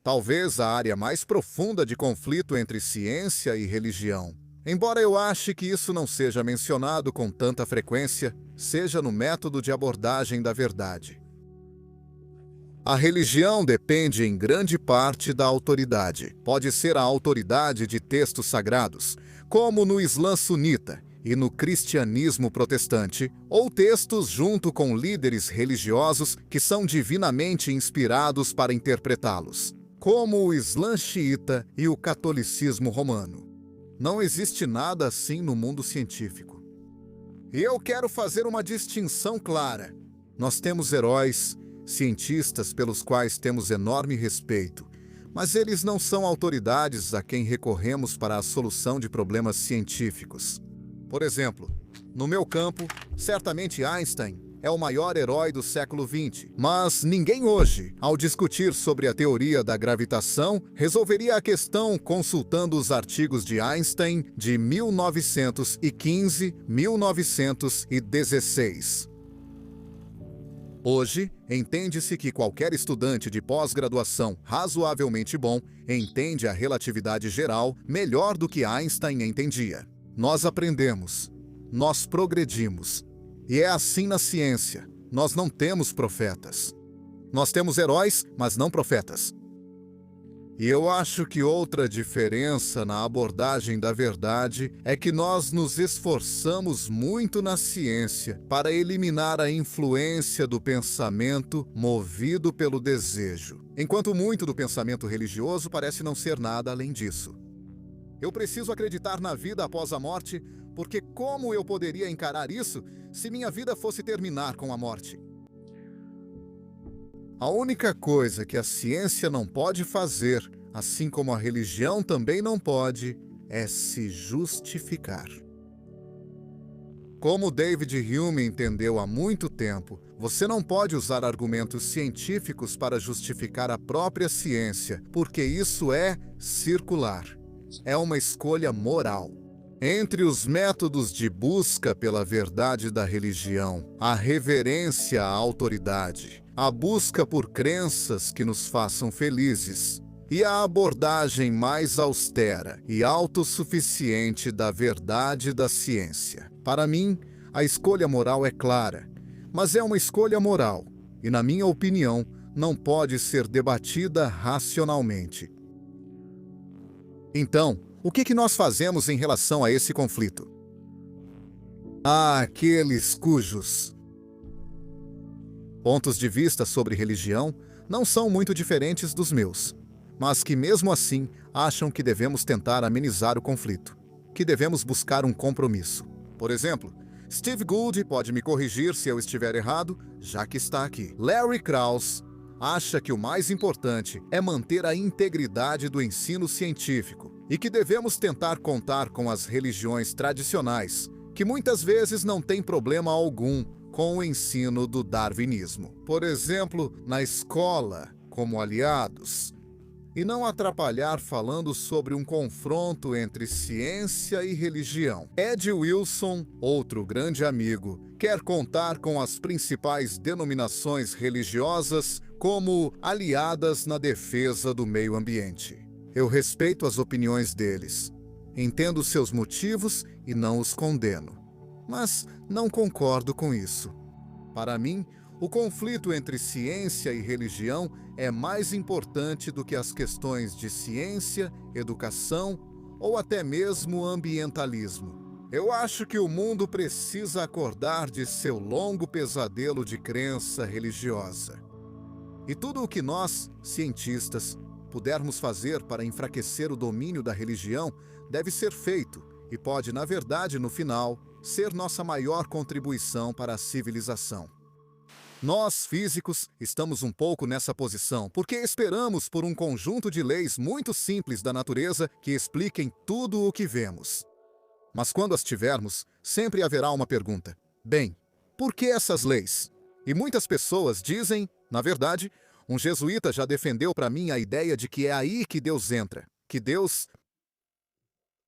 talvez a área mais profunda de conflito entre ciência e religião. Embora eu ache que isso não seja mencionado com tanta frequência, seja no método de abordagem da verdade. A religião depende em grande parte da autoridade. Pode ser a autoridade de textos sagrados, como no Islã sunita e no cristianismo protestante, ou textos junto com líderes religiosos que são divinamente inspirados para interpretá-los, como o Islã xiita e o catolicismo romano. Não existe nada assim no mundo científico. E eu quero fazer uma distinção clara. Nós temos heróis, cientistas pelos quais temos enorme respeito, mas eles não são autoridades a quem recorremos para a solução de problemas científicos. Por exemplo, no meu campo, certamente Einstein é o maior herói do século XX, mas ninguém hoje, ao discutir sobre a teoria da gravitação, resolveria a questão consultando os artigos de Einstein de 1915-1916. Hoje, entende-se que qualquer estudante de pós-graduação razoavelmente bom entende a relatividade geral melhor do que Einstein entendia. Nós aprendemos, nós progredimos. E é assim na ciência. Nós não temos profetas. Nós temos heróis, mas não profetas. E eu acho que outra diferença na abordagem da verdade é que nós nos esforçamos muito na ciência para eliminar a influência do pensamento movido pelo desejo, enquanto muito do pensamento religioso parece não ser nada além disso. Eu preciso acreditar na vida após a morte, porque como eu poderia encarar isso se minha vida fosse terminar com a morte? A única coisa que a ciência não pode fazer, assim como a religião também não pode, é se justificar. Como David Hume entendeu há muito tempo, você não pode usar argumentos científicos para justificar a própria ciência, porque isso é circular. É uma escolha moral. Entre os métodos de busca pela verdade da religião, a reverência à autoridade, a busca por crenças que nos façam felizes e a abordagem mais austera e autossuficiente da verdade da ciência. Para mim, a escolha moral é clara, mas é uma escolha moral e, na minha opinião, não pode ser debatida racionalmente. Então, o que nós fazemos em relação a esse conflito? Há aqueles cujos pontos de vista sobre religião não são muito diferentes dos meus, mas que mesmo assim acham que devemos tentar amenizar o conflito, que devemos buscar um compromisso. Por exemplo, Steve Gould pode me corrigir se eu estiver errado, já que está aqui. Larry Krauss acha que o mais importante é manter a integridade do ensino científico e que devemos tentar contar com as religiões tradicionais, que muitas vezes não têm problema algum com o ensino do darwinismo, por exemplo, na escola, como aliados, e não atrapalhar falando sobre um confronto entre ciência e religião. Ed Wilson, outro grande amigo, quer contar com as principais denominações religiosas como aliadas na defesa do meio ambiente. Eu respeito as opiniões deles, entendo seus motivos e não os condeno, mas não concordo com isso. Para mim, o conflito entre ciência e religião é mais importante do que as questões de ciência, educação ou até mesmo ambientalismo. Eu acho que o mundo precisa acordar de seu longo pesadelo de crença religiosa. E tudo o que nós, cientistas, pudermos fazer para enfraquecer o domínio da religião deve ser feito e pode, na verdade, no final, ser nossa maior contribuição para a civilização. Nós, físicos, estamos um pouco nessa posição porque esperamos por um conjunto de leis muito simples da natureza que expliquem tudo o que vemos. Mas quando as tivermos, sempre haverá uma pergunta. Bem, por que essas leis? E muitas pessoas dizem, na verdade, um jesuíta já defendeu para mim a ideia de que é aí que Deus entra, que Deus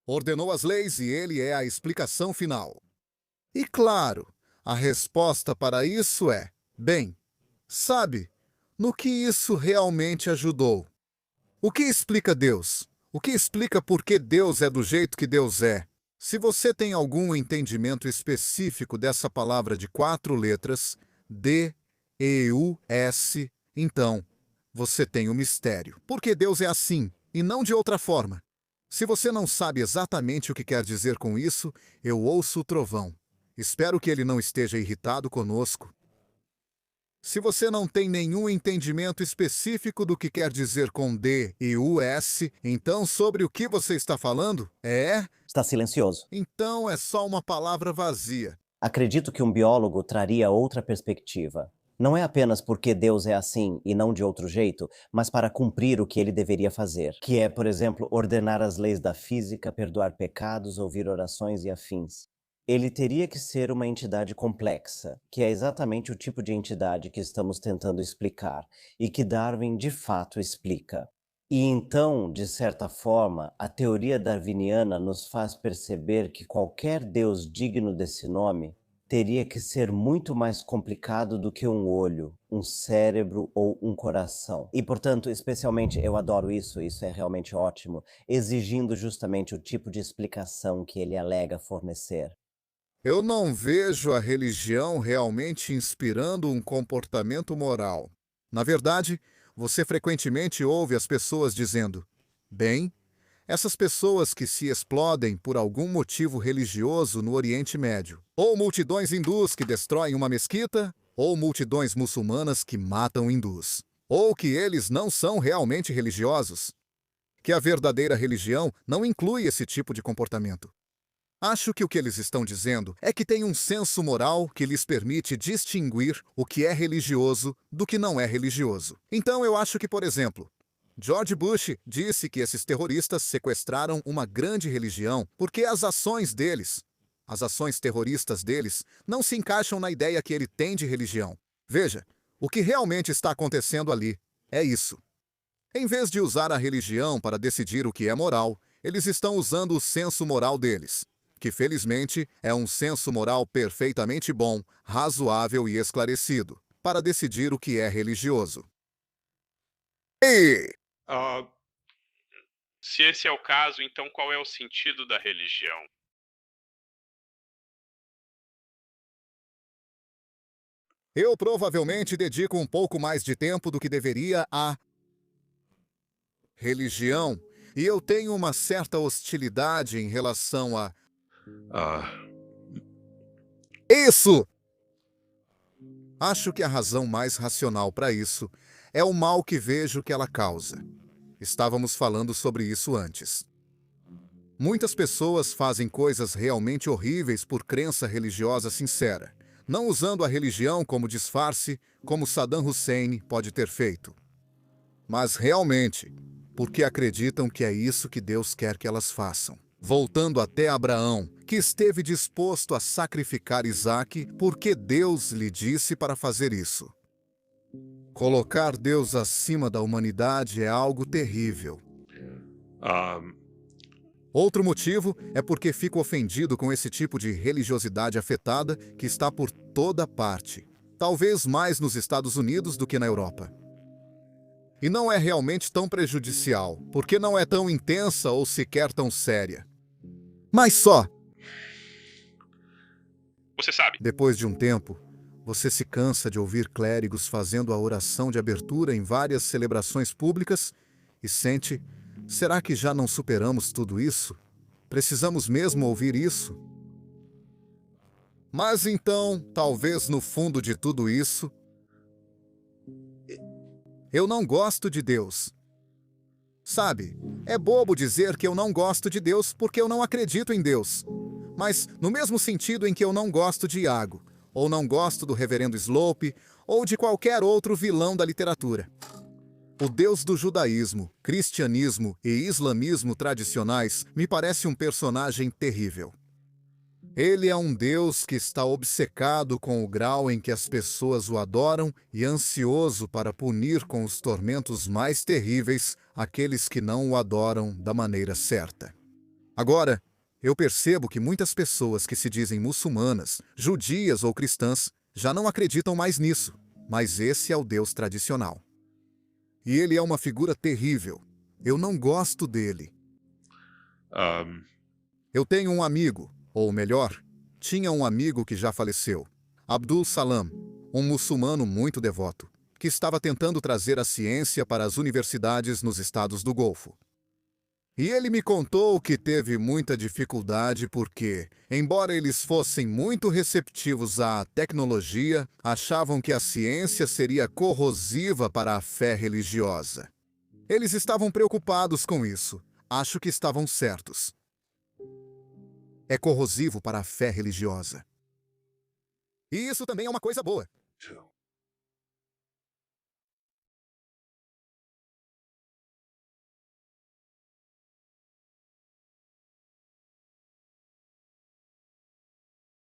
ordenou as leis e ele é a explicação final. E claro, a resposta para isso é: bem, sabe, no que isso realmente ajudou? O que explica Deus? O que explica por que Deus é do jeito que Deus é? Se você tem algum entendimento específico dessa palavra de 4 letras, D-E-U-S, então você tem o mistério. Porque Deus é assim, e não de outra forma. Se você não sabe exatamente o que quer dizer com isso, eu ouço o trovão. Espero que ele não esteja irritado conosco. Se você não tem nenhum entendimento específico do que quer dizer com D e US, então sobre o que você está falando? Está silencioso. Então é só uma palavra vazia. Acredito que um biólogo traria outra perspectiva. Não é apenas porque Deus é assim e não de outro jeito, mas para cumprir o que ele deveria fazer, que é, por exemplo, ordenar as leis da física, perdoar pecados, ouvir orações e afins. Ele teria que ser uma entidade complexa, que é exatamente o tipo de entidade que estamos tentando explicar e que Darwin de fato explica. E então, de certa forma, a teoria darwiniana nos faz perceber que qualquer Deus digno desse nome teria que ser muito mais complicado do que um olho, um cérebro ou um coração. E, portanto, especialmente, eu adoro isso é realmente ótimo, exigindo justamente o tipo de explicação que ele alega fornecer. Eu não vejo a religião realmente inspirando um comportamento moral. Na verdade, você frequentemente ouve as pessoas dizendo: bem, essas pessoas que se explodem por algum motivo religioso no Oriente Médio, ou multidões hindus que destroem uma mesquita, ou multidões muçulmanas que matam hindus, ou que eles não são realmente religiosos, que a verdadeira religião não inclui esse tipo de comportamento. Acho que o que eles estão dizendo é que tem um senso moral que lhes permite distinguir o que é religioso do que não é religioso. Então eu acho que, por exemplo, George Bush disse que esses terroristas sequestraram uma grande religião porque as ações terroristas deles, não se encaixam na ideia que ele tem de religião. Veja, o que realmente está acontecendo ali é isso. Em vez de usar a religião para decidir o que é moral, eles estão usando o senso moral deles, que felizmente é um senso moral perfeitamente bom, razoável e esclarecido, para decidir o que é religioso. E Ah, se esse é o caso, então qual é o sentido da religião? eu provavelmente dedico um pouco mais de tempo do que deveria à religião, e eu tenho uma certa hostilidade em relação a Ah, isso. Acho que a razão mais racional para isso é o mal que vejo que ela causa. Estávamos falando sobre isso antes. Muitas pessoas fazem coisas realmente horríveis por crença religiosa sincera, não usando a religião como disfarce, como Saddam Hussein pode ter feito. Mas realmente, porque acreditam que é isso que Deus quer que elas façam. Voltando até Abraão, que esteve disposto a sacrificar Isaque porque Deus lhe disse para fazer isso. Colocar Deus acima da humanidade é algo terrível. ah, Outro motivo é porque fico ofendido com esse tipo de religiosidade afetada que está por toda parte, talvez mais nos Estados Unidos do que na Europa. E não é realmente tão prejudicial, porque não é tão intensa ou sequer tão séria. Mas só, você sabe, depois de um tempo, você se cansa de ouvir clérigos fazendo a oração de abertura em várias celebrações públicas e sente: será que já não superamos tudo isso? Precisamos mesmo ouvir isso? Mas então, talvez no fundo de tudo isso, eu não gosto de Deus. Sabe, é bobo dizer que eu não gosto de Deus porque eu não acredito em Deus. Mas no mesmo sentido em que eu não gosto de Iago, ou não gosto do Reverendo Slope, ou de qualquer outro vilão da literatura. O Deus do judaísmo, cristianismo e islamismo tradicionais me parece um personagem terrível. Ele é um Deus que está obcecado com o grau em que as pessoas o adoram e ansioso para punir com os tormentos mais terríveis aqueles que não o adoram da maneira certa. Agora, eu percebo que muitas pessoas que se dizem muçulmanas, judias ou cristãs já não acreditam mais nisso, mas esse é o Deus tradicional. E ele é uma figura terrível, Eu não gosto dele. Um, Eu tenho um amigo, ou melhor, tinha um amigo que já faleceu, Abdul Salam, um muçulmano muito devoto, que estava tentando trazer a ciência para as universidades nos estados do Golfo. E ele me contou que teve muita dificuldade porque, embora eles fossem muito receptivos à tecnologia, achavam que a ciência seria corrosiva para a fé religiosa. Eles estavam preocupados com isso. Acho que estavam certos. É corrosivo para a fé religiosa. E isso também é uma coisa boa.